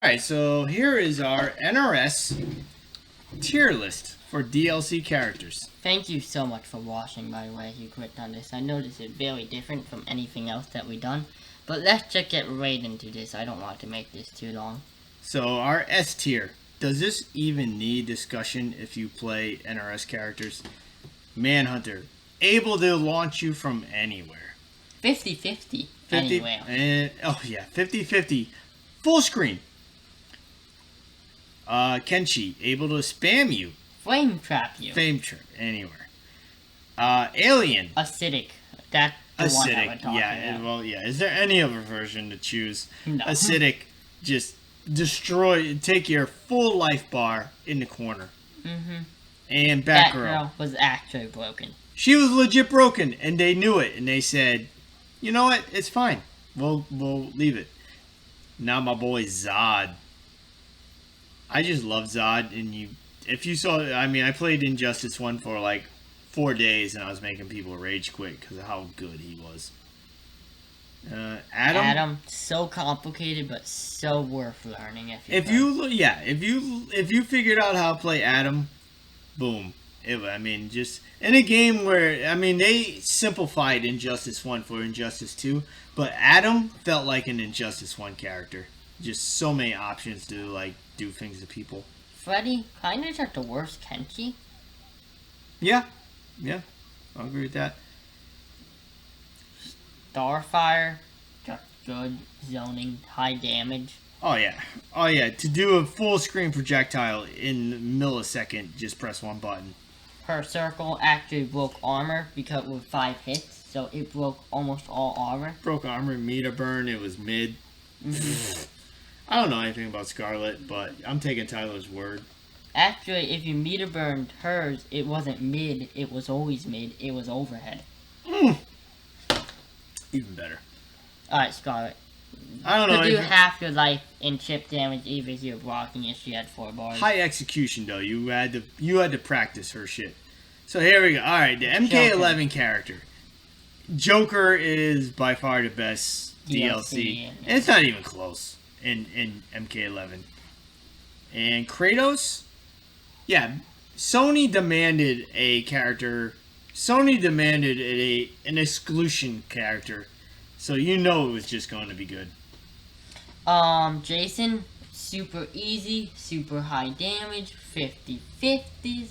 Alright, so here is our NRS tier list for DLC characters. Thank you so much for watching, by the way, you clicked on this. I know this is very different from anything else that we've done, but let's just get right into this. I don't want to make this too long. So our S tier. Does this even need discussion if you play NRS characters? Manhunter. Able to launch you from anywhere. 50-50 anywhere. 50-50. Full screen. Kenshi. Able to spam you. Flame trap you. Flame trap anywhere. Alien. Acidic. That's the one that we're Acidic. talking Yeah, about. well, yeah. Is there any other version to choose? No. Acidic. Just destroy, take your full life bar in the corner. Mm-hmm. And That Batgirl. girl was actually broken. She was legit broken, and they knew it, and they said, "You know what? It's fine. We'll leave it." Now my boy Zod. I just love Zod, and if you saw, I mean, I played Injustice 1 for like 4 days, and I was making people rage quit because of how good he was. Adam, so complicated, but so worth learning if you figured out how to play Adam, boom. Just in a game where, they simplified Injustice 1 for Injustice 2, but Adam felt like an Injustice 1 character. Just so many options to, like, do things to people. Freddy, kind of just the worst Kenshi. Yeah, I'll agree with that. Starfire, just good zoning, high damage. Oh yeah. To do a full screen projectile in a millisecond, just press one button. Her circle actually broke armor because with 5 hits, so it broke almost all armor. Broke armor, meter burn, it was mid. I don't know anything about Scarlet, but I'm taking Tyler's word. Actually, if you meter burned hers, it wasn't mid, it was always mid, it was overhead. Even better. Alright, Scarlet. I don't know. To do half your life in chip damage, even if you're blocking it, she had 4 bars. High execution though. You had to practice her shit. So here we go. All right, the MK11 character. Joker is by far the best DLC. And it's not even close in MK11. And Kratos, yeah, Sony demanded a character. Sony demanded an exclusion character. So you know it was just going to be good. Jason, super easy, super high damage, 50-50s.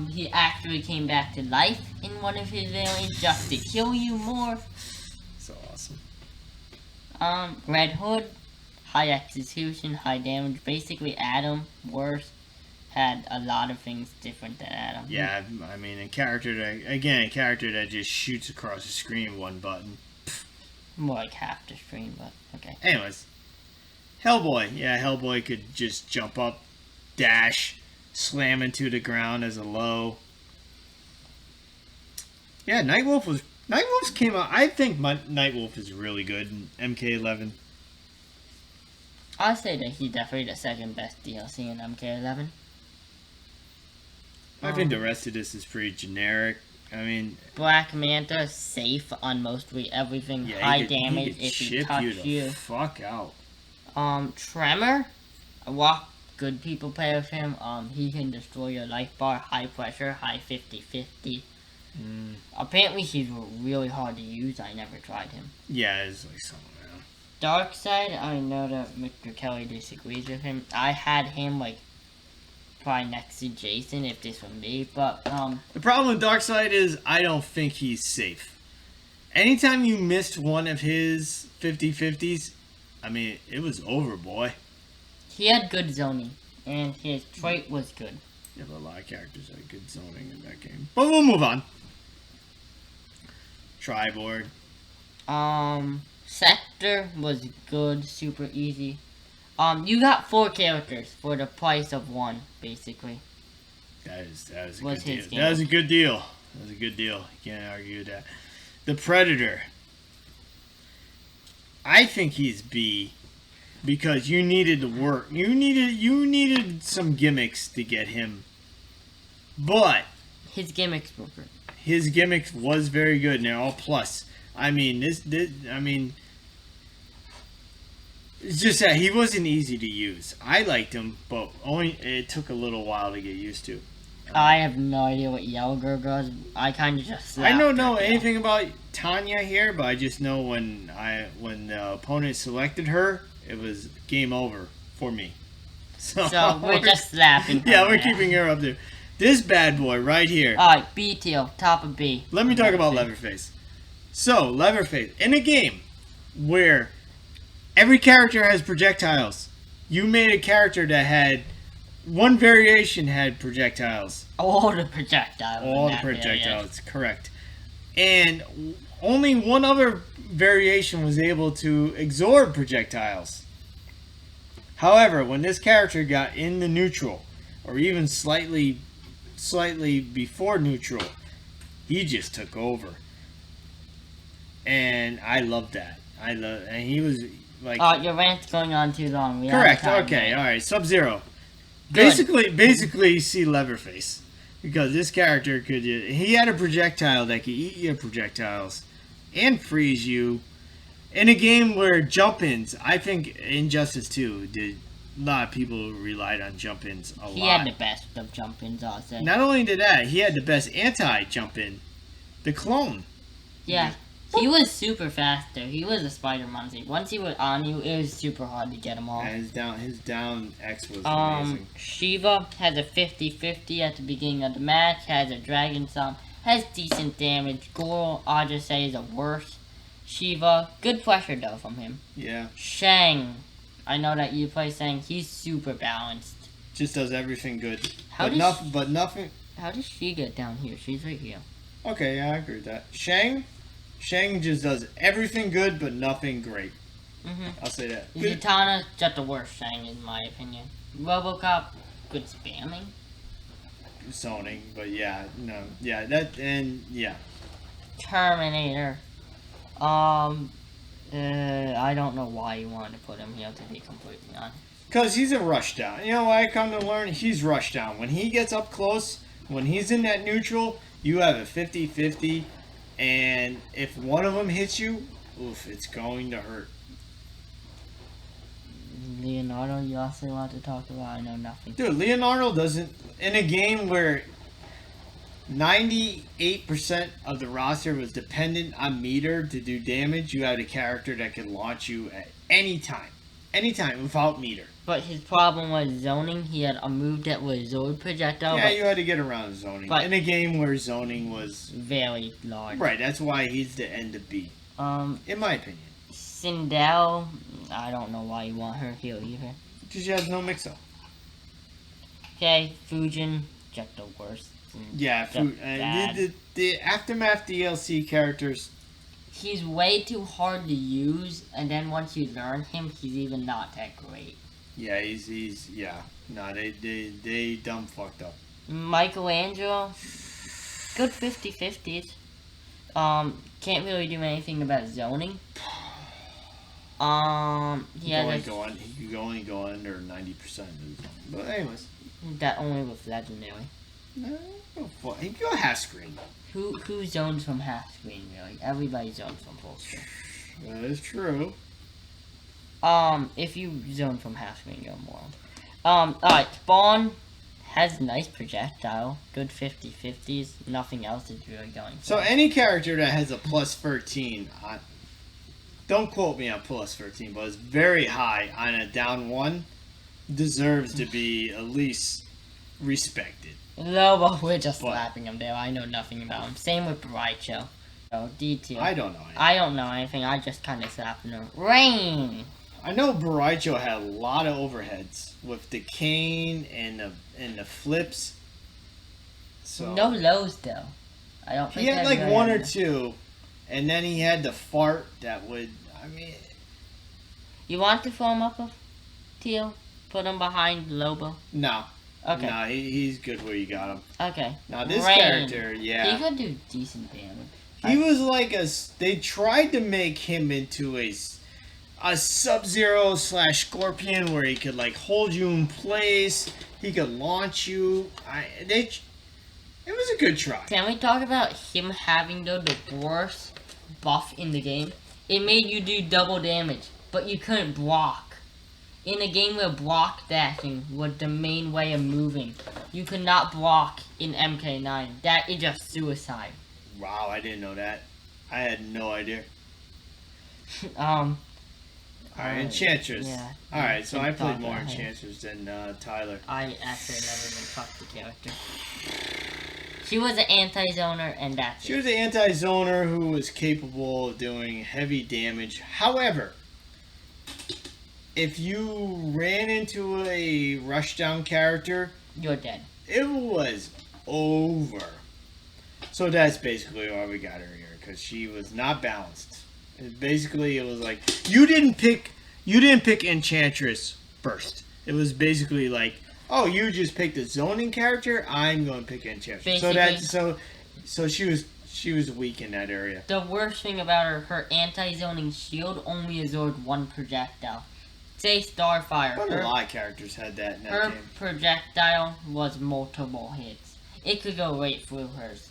He actually came back to life in one of his variants just to kill you more. So awesome. Red Hood, high execution, high damage. Basically, Adam, worse, had a lot of things different than Adam. Yeah, a character that just shoots across the screen one button. More like half the screen, but okay. Anyways, Hellboy. Yeah, Hellboy could just jump up, dash, slam into the ground as a low. Yeah, Nightwolf came out. I think Nightwolf is really good in MK11. I'll say that he's definitely the second best DLC in MK11. I think the rest of this is pretty generic. Black Manta, safe on mostly everything. Yeah, high damage if he touches you. Fuck out. Tremor, a lot good people play with him. He can destroy your life bar, high pressure, high 50-50. Apparently he's really hard to use. I never tried him. Yeah, it's like something. Darkseid, I know that Mr. Kelly disagrees with him. I had him like probably next to Jason if this were me, but the problem with Darkseid is I don't think he's safe. Anytime you missed one of his 50-50s, it was over, boy. He had good zoning, and his trait was good. Yeah, but a lot of characters had good zoning in that game. But we'll move on. Triboard. Sector was good, super easy. You got 4 characters for the price of 1, basically. That was a good deal. That was a good deal. You can't argue with that. The Predator. I think he's B because you needed to work. You needed some gimmicks to get him. But his gimmicks were good. His gimmick was very good, and they're all plus. It's just that he wasn't easy to use. I liked him, but it took a little while to get used to. I have no idea what Yellow Girl does. I kind of just. I don't know anything about Tanya here, but I just know when the opponent selected her, it was game over for me. So we're just slapping her. Yeah, we're keeping her up there. This bad boy right here. Alright, B tier, top of B. Let me talk about Leatherface. So, Leatherface, in a game where every character has projectiles, you made a character that had one variation had projectiles. All the projectiles. All the projectiles, correct. And only one other variation was able to absorb projectiles. However, when this character got in the neutral, or even slightly before neutral, he just took over. And I loved that. And he was like... your rant's going on too long. Correct, okay, alright. Sub-Zero. Basically, see Leatherface. Because this character he had a projectile that could eat your projectiles and freeze you. In a game where jump-ins, I think Injustice 2 a lot of people relied on jump-ins a lot. He had the best of jump-ins, I'll say. Not only did that, he had the best anti-jump-in. The clone. Yeah. He was super fast though. He was a spider monkey. Once he was on you, it was super hard to get him off. Yeah, his down X was amazing. Shiva has a 50-50 at the beginning of the match, has a dragon stomp, has decent damage. Goro, I'll just say, is a worse. Shiva, good pressure though from him. Yeah. Shang, I know that you play Shang, he's super balanced. Just does everything good. But nothing... How does she get down here? She's right here. Okay, yeah, I agree with that. Shang just does everything good, but nothing great. I'll say that. Zatanna, just the worst Shang, in my opinion. Robocop, good spamming. Zoning, but yeah, no. Yeah, that, and yeah. Terminator. I don't know why you wanted to put him here, to be completely honest. Because he's a rushdown. You know what I come to learn? He's rushdown. When he gets up close, when he's in that neutral, you have a 50-50. And if one of them hits you, oof, it's going to hurt. Leonardo, you also want to talk about? I know nothing. Dude, Leonardo doesn't... In a game where 98% of the roster was dependent on meter to do damage, you had a character that could launch you at any time. Anytime, without meter. But his problem was zoning. He had a move that was Zord projectile. Yeah, you had to get around zoning. In a game where zoning was... very large. Right, that's why he's the end of B. In my opinion. Sindel, I don't know why you want her here either. Because she has no mix-up. Okay, Fujin, just the worst. Yeah, the Aftermath DLC characters... He's way too hard to use, and then once you learn him, he's even not that great. Yeah, he's yeah. No, they dumb fucked up. Michelangelo, good 50-50s. Can't really do anything about zoning. You can only go under 90% of the zone. But anyways. That only with legendary. No, he go half screen. Who zones from half screen really? Everybody zones from full screen. That is true. If you zone from half screen, you're more. Alright, Spawn has nice projectile, good 50-50s. Nothing else is really going for. So any character that has a plus 13, don't quote me on plus 13, but it's very high on a down 1, deserves to be at least respected. Lobo, we're just slapping him there. I know nothing about him. Same with Braicho. So, D2. I don't know anything. I don't know anything. I just kind of slapping him. Rain! I know Baraicho had a lot of overheads with the cane and the flips. So no lows though. I don't think he had like one or two, and then he had the fart that would. I mean, you want to throw him up a Teal? Put him behind Lobo? No. Okay. No, he's good where you got him. Okay. Now this character, yeah. He could do decent damage. He was like they tried to make him into a Sub-Zero / Scorpion where he could like hold you in place. He could launch you. It was a good try. Can we talk about him having the worst buff in the game? It made you do double damage, but you couldn't block. in a game where block dashing was the main way of moving, you could not block in MK9. That is just suicide. Wow, I didn't know that. I had no idea. Alright, Enchantress. Yeah. Alright, so I played more ahead. Enchantress than Tyler. I actually never even touched the character. She was an anti-zoner, and that's She it. was an anti-zoner who was capable of doing heavy damage. However, if you ran into a rushdown character, You're dead. it was over. So that's basically why we got her here, because she was not balanced. Basically, it was like you didn't pick Enchantress first. It was basically like, oh, you just picked a zoning character. I'm going to pick Enchantress. Basically, So she was weak in that area. the worst thing about her anti-zoning shield only absorbed one projectile. Say Starfire. But a lot of characters had that in that Her game. projectile was multiple hits. It could go right through hers.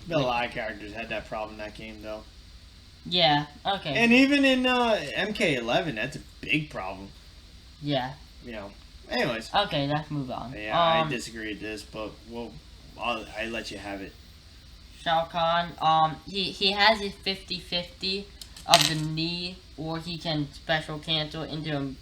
But a lot of characters had that problem in that game, though. Yeah, okay. And even in MK11, that's a big problem. Yeah. You know. Anyways. Okay, let's move on. Yeah, I disagree with this, but I let you have it. Shao Kahn, he has a 50-50 of the knee, or he can special cancel into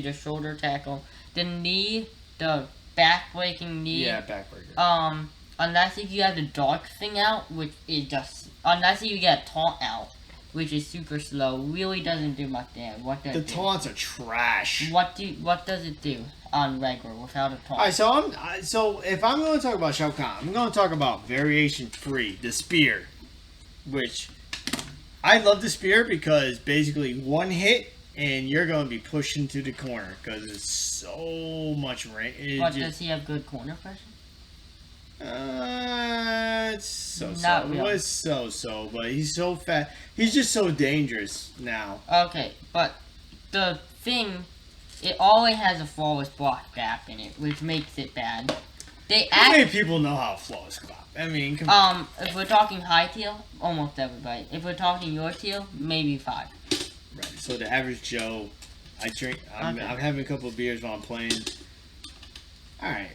the shoulder tackle. The knee, the back-breaking knee. Yeah, backbreaker. Unless if you have the dark thing out, which is just, unless you get taunt out, which is super slow, really doesn't do much damage. What does The it do? taunts are trash. What does it do on regular without a taunt? Alright, so if I'm going to talk about Shao Kahn, I'm going to talk about variation 3, the spear, which I love the spear because basically one hit and you're going to be pushed into the corner because it's so much range. But does he have good corner pressure? It's so-so. Not It really. was so-so, but he's so fast. He's just so dangerous now. Okay, but the thing, it always has a flawless block gap in it, which makes it bad. How many people know how flawless clap? I mean, come on. If we're talking high tier, almost everybody. If we're talking your tier, maybe 5. Right. So the average Joe, I'm having a couple of beers while I'm playing. Alright.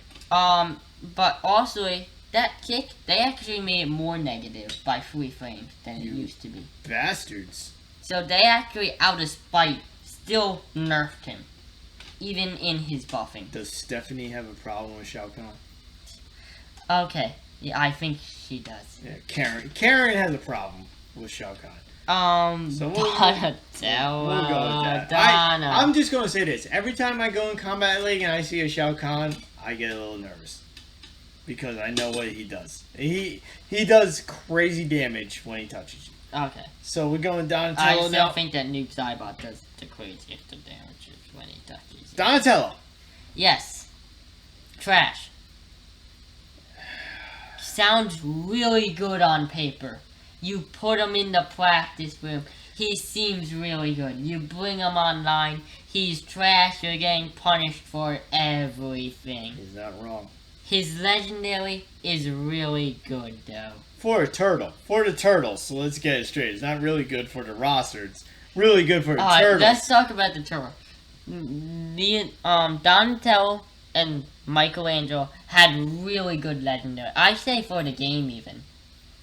But also, that kick, they actually made it more negative by 3 frames than it used to be. Bastards. So they actually, out of spite, still nerfed him. Even in his buffing. Does Stephanie have a problem with Shao Kahn? Okay. Yeah, I think she does. Yeah, Karen has a problem with Shao Kahn. So we'll go with that. I'm just going to say this. Every time I go in Combat League and I see a Shao Kahn, I get a little nervous. Because I know what he does. He does crazy damage when he touches you. Okay. So we're going Donatello I still now. think that Nuke Saibot does the craziest of damages when he touches you. Donatello. Yes. Trash. Sounds really good on paper. You put him in the practice room. He seems really good. You bring him online. He's trash. You're getting punished for everything. He's not wrong. His legendary is really good, though. For a turtle. For the turtles. So let's get it straight. It's not really good for the roster. It's really good for the turtles. Let's talk about the turtle. Donatello and Michelangelo had really good legendary. I say for the game, even.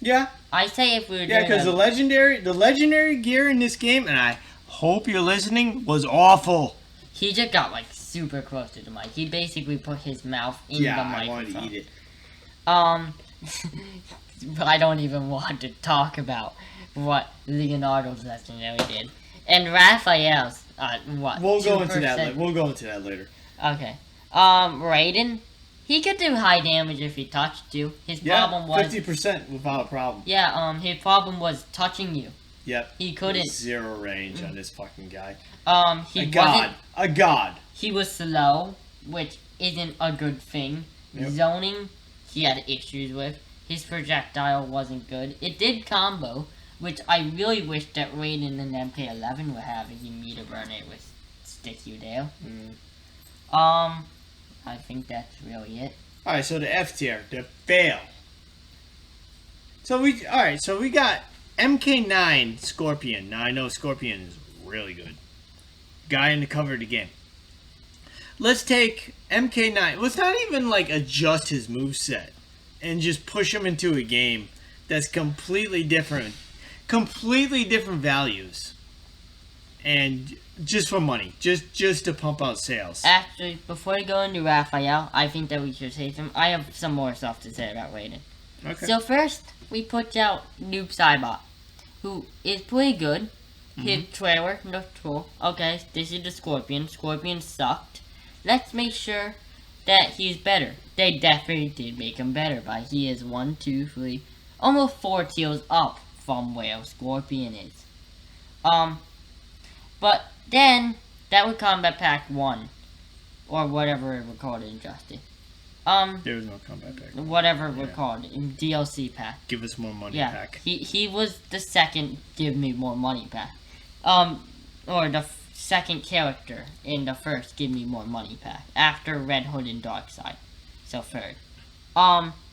Yeah. I say if we were Yeah, because the legendary gear in this game, and I hope you're listening, was awful. He just got, like, super close to the mic. He basically put his mouth in the microphone. I wanted to eat it. I don't even want to talk about what Leonardo's legendary did. And Raphael's, what? We'll go 2%? into that. We'll go into that later. Okay. Raiden, he could do high damage if he touched you. His problem was 50% without a problem. Yeah. His problem was touching you. Yep. He couldn't. Zero range on this fucking guy. A god. He was slow, which isn't a good thing. Yep. Zoning, he had issues with. His projectile wasn't good. It did combo, which I really wish that Raiden and MK11 would have if you meet a burn it with Stick You Dale. I think that's really it. Alright, so the F tier, the fail. So we got MK9 Scorpion. Now I know Scorpion is really good. Guy in the cover of the game. let's take MK9. Let's not even like adjust his moveset and just push him into a game that's completely different values, and just for money, just to pump out sales. Actually, before we go into Raphael, I think that we should say some. I have some more stuff to say about Raiden. Okay. So first, we put out Noob Saibot, who is pretty good. His trailer looked cool. Okay, this is the Scorpion. Scorpion sucked. Let's make sure that he's better. They definitely did make him better, but he is 1, 2, 3, almost 4 tiers up from where Scorpion is. But then that was Combat Pack 1, or whatever it was called in Injustice. There was no Combat Pack. Whatever it was called in DLC pack. Give us more money pack. He was the second Give Me More Money pack. Or the second character in the first Give Me More Money pack after Red Hood and Darkseid. So third.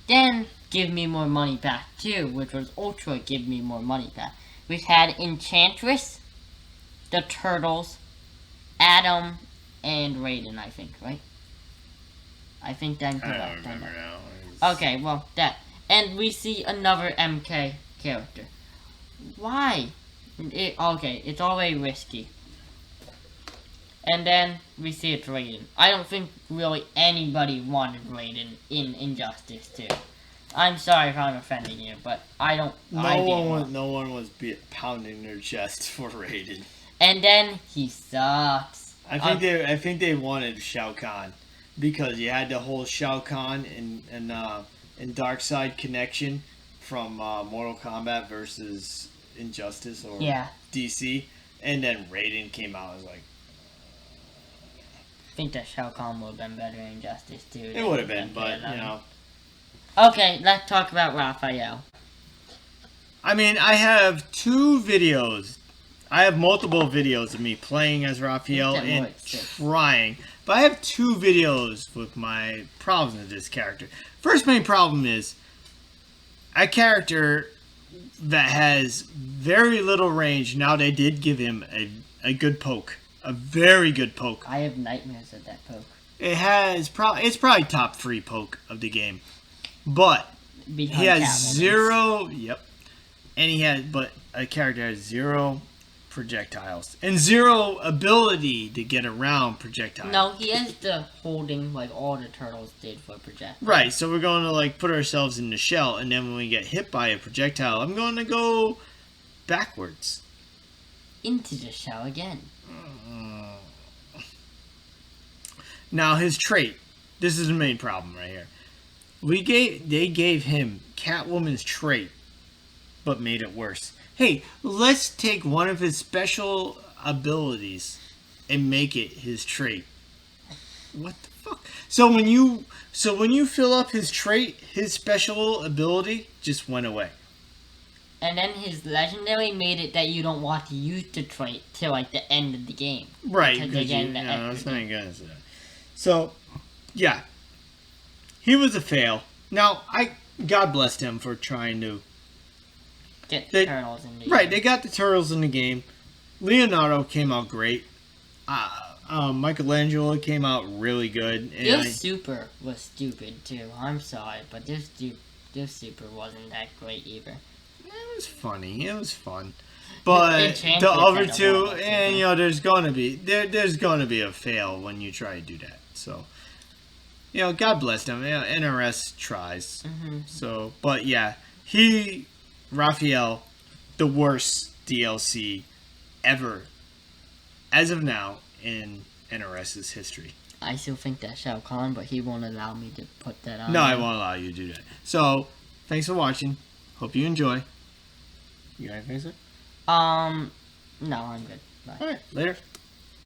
Then Give Me More Money pack 2, which was Ultra Give Me More Money pack. We had Enchantress, the Turtles, Adam, and Raiden, I think, right? I think that's correct. I don't remember now. Okay, well, that. And we see another MK character. Why? Okay, it's already risky. And then we see it's Raiden. I don't think really anybody wanted Raiden in Injustice 2. I'm sorry if I'm offending you, but I don't. No one was pounding their chest for Raiden. And then he sucks. I think they wanted Shao Kahn because you had the whole Shao Kahn and Darkseid connection from Mortal Kombat versus Injustice or DC, and then Raiden came out as like. I think that Shao Kahn would have been better in Injustice 2. It would have been, but you know. Okay, let's talk about Raphael. I mean, I have 2 videos. I have multiple videos of me playing as Raphael and trying. But I have 2 videos with my problems with this character. First main problem is a character that has very little range. Now they did give him a good poke. A very good poke. I have nightmares of that poke. It's probably top 3 poke of the game. But he has 0. Yep. And but a character has 0 projectiles and 0 ability to get around projectiles. No, he has the holding like all the turtles did for projectiles. Right, so we're going to like put ourselves in the shell, and then when we get hit by a projectile, I'm going to go backwards into the shell again. Now his trait. This is the main problem right here. They gave him Catwoman's trait, but made it worse. Hey, let's take one of his special abilities and make it his trait. What the fuck? So when you fill up his trait, his special ability just went away. And then his legendary made it that you don't want to use the trait till like the end of the game. Right, because that's not good. So, yeah, he was a fail. Now, God blessed him for trying to get the turtles in the game. Right, they got the turtles in the game. Leonardo came out great. Michelangelo came out really good. And this super was stupid too. I'm sorry, but this super wasn't that great either. It was funny. It was fun. But the other 2, and you know, there's gonna be a fail when you try to do that. So, you know, God bless them. You know, NRS tries. So, but yeah, Raphael, the worst DLC ever, as of now, in NRS's history. I still think that's Shao Kahn, but he won't allow me to put that on. No, I won't allow you to do that. So, thanks for watching. Hope you enjoy. You got anything to say? No, I'm good. Bye. Alright, later.